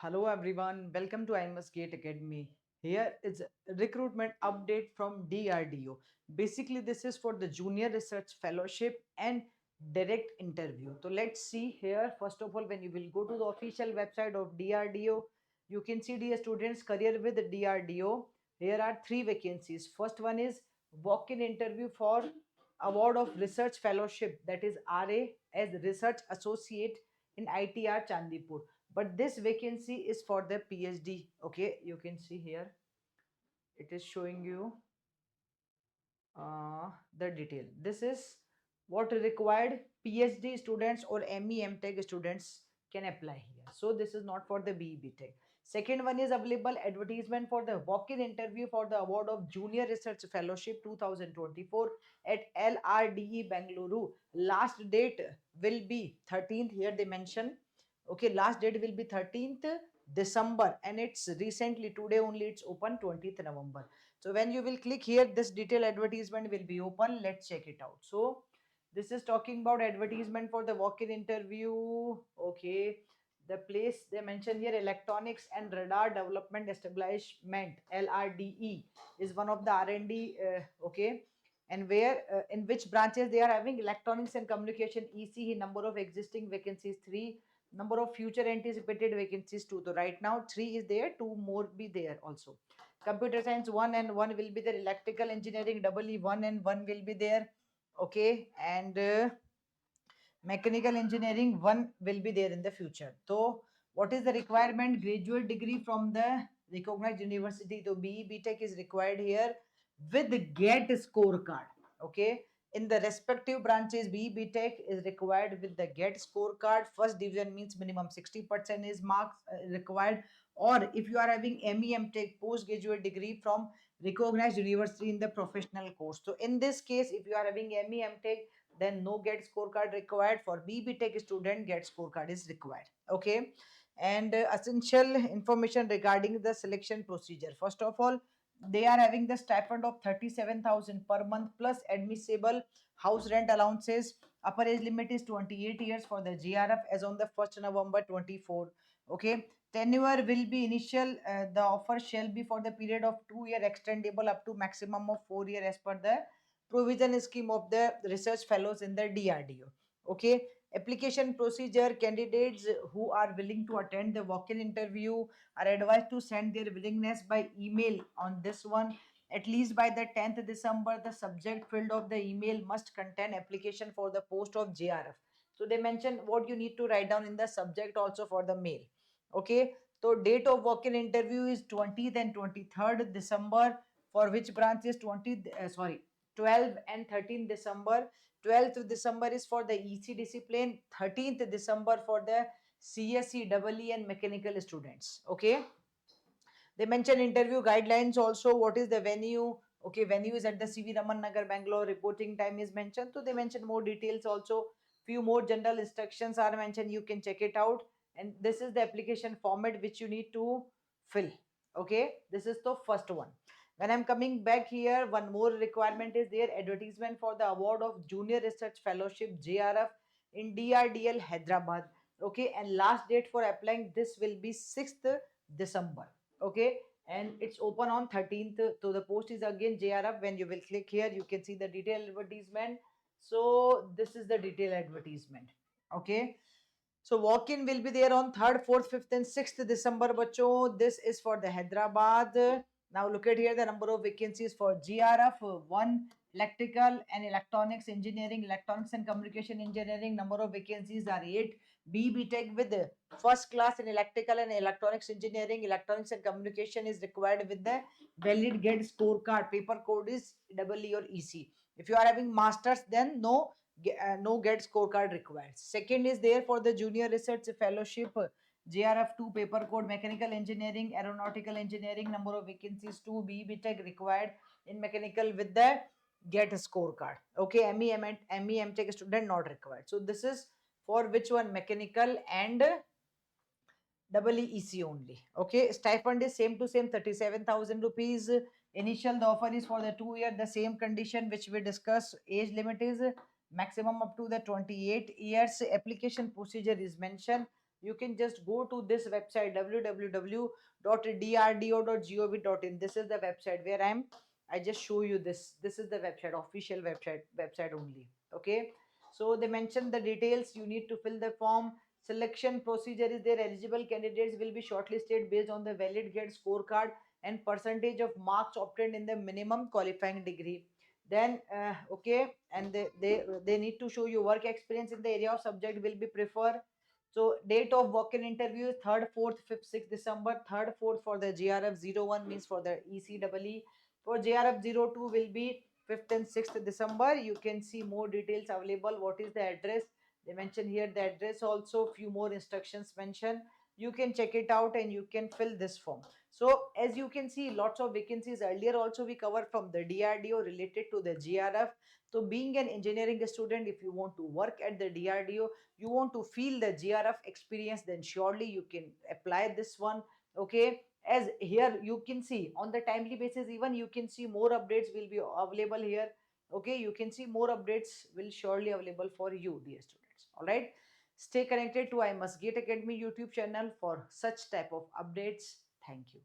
Hello everyone, welcome to IMS Gate Academy. Here is a recruitment update from DRDO. Basically, this is for the Junior Research Fellowship and direct interview. So let's see here. First of all, when you will go to the official website of DRDO, you can see dear students career with DRDO. Here are three vacancies. First one is walk-in interview for award of research fellowship, that is RA as research associate in ITR Chandipur, but this vacancy is for the PhD. Okay, you can see here it is showing you the detail. This is what required PhD students or ME MTech students can apply here. So this is not for the BE Tech. Second one is available advertisement for the walk-in interview for the award of Junior Research Fellowship 2024 at LRDE Bangalore. Last date will be 13th. Here they mention. Okay, last date will be 13th December, and it's recently today only it's open 20th November. So when you will click here, this detailed advertisement will be open. Let's check it out. So this is talking about advertisement for the walk-in interview. Okay, the place they mention here, electronics and radar development establishment, LRDE, is one of the R&D. Okay, and where in which branches they are having electronics and communication ECE, number of existing vacancies 3, number of future anticipated vacancies 2. So right now 3 is there, 2 more be there also. Computer science 1 and 1 will be there, electrical engineering double E 1 and 1 will be there. Okay, and mechanical engineering 1 will be there in the future. So what is the requirement? Graduate degree from the recognized university. So BE BTech is required here with the GET scorecard. Okay, in the respective branches, BE BTech is required with the GET scorecard. First division means minimum 60% is marks required, or if you are having ME MTech postgraduate degree from recognized university in the professional course. So in this case, if you are having ME MTech, then no GET scorecard required. For BB Tech student, GET scorecard is required. Okay, and essential information regarding the selection procedure. First of all, they are having the stipend of 37,000 per month plus admissible house rent allowances. Upper age limit is 28 years for the GRF as on the 1st November 24. Okay, tenure will be initial. The offer shall be for the period of 2 year, extendable up to maximum of 4 year as per the provision scheme of the research fellows in the DRDO. Okay, application procedure: candidates who are willing to attend the walk-in interview are advised to send their willingness by email on this one at least by the 10th December. The subject field of the email must contain application for the post of JRF. So they mention what you need to write down in the subject also for the mail. Okay, so date of walk-in interview is 20th and 23rd December, for which branch is 20 sorry 12 and 13 December. 12th December is for the EC discipline, 13th December for the CSE, EE and mechanical students. Okay, they mention interview guidelines also. What is the venue? Okay, venue is at the CV Raman Nagar, Bangalore. Reporting time is mentioned. So they mention more details also. Few more general instructions are mentioned. You can check it out. And this is the application format which you need to fill. Okay, this is the first one. When I'm coming back here, one more requirement is there: advertisement for the award of Junior Research Fellowship JRF in DRDL Hyderabad. Okay, and last date for applying this will be 6th December. Okay, and it's open on 13th. So the post is again JRF. When you will click here, you can see the detailed advertisement. So this is the detailed advertisement. Okay, so walk-in will be there on 3rd, 4th, 5th and 6th December, bacho. This is for the Hyderabad. Now look at here the number of vacancies for GRF. 1 electrical and electronics engineering, electronics and communication engineering. Number of vacancies are 8. BB Tech with first class in electrical and electronics engineering, electronics and communication is required with the valid GET scorecard. Paper code is EE or EC. If you are having masters, then no GET scorecard required. Second is there for the junior research fellowship, JRF2 paper code, mechanical engineering, aeronautical engineering, number of vacancies 2. BB Tech required in mechanical with the GET scorecard. Okay, ME MTech student not required. So this is for which one? Mechanical and EEC only. Okay, stipend is same to same, 37,000 rupees. Initial the offer is for the 2 year, the same condition which we discussed. Age limit is maximum up to the 28 years. Application procedure is mentioned. you can just go to this website www.drdo.gov.in. This is the website where I just show you this. This is the website, official website only. Okay. So they mention the details. You need to fill the form. Selection procedure is there. Eligible candidates will be shortlisted based on the valid GATE scorecard and percentage of marks obtained in the minimum qualifying degree. Then okay, and they need to show you work experience in the area of subject will be preferred. So date of walk-in interview is 3rd, 4th, 5th, 6th December. 3rd, 4th for the JRF 01 means for the ECEE. For JRF 02 will be 5th and 6th December. You can see more details available. What is the address? They mention here the address also. Few more instructions mention. You can check it out and you can fill this form. So as you can see, lots of vacancies earlier also we covered from the DRDO related to the GRF. So being an engineering student, if you want to work at the DRDO, you want to feel the GRF experience, then surely you can apply this one. Okay, as here you can see on the timely basis, even you can see more updates will be available here. Okay, you can see more updates will surely available for you, dear students. All right, stay connected to I Must Gate Academy YouTube channel for such type of updates. Thank you.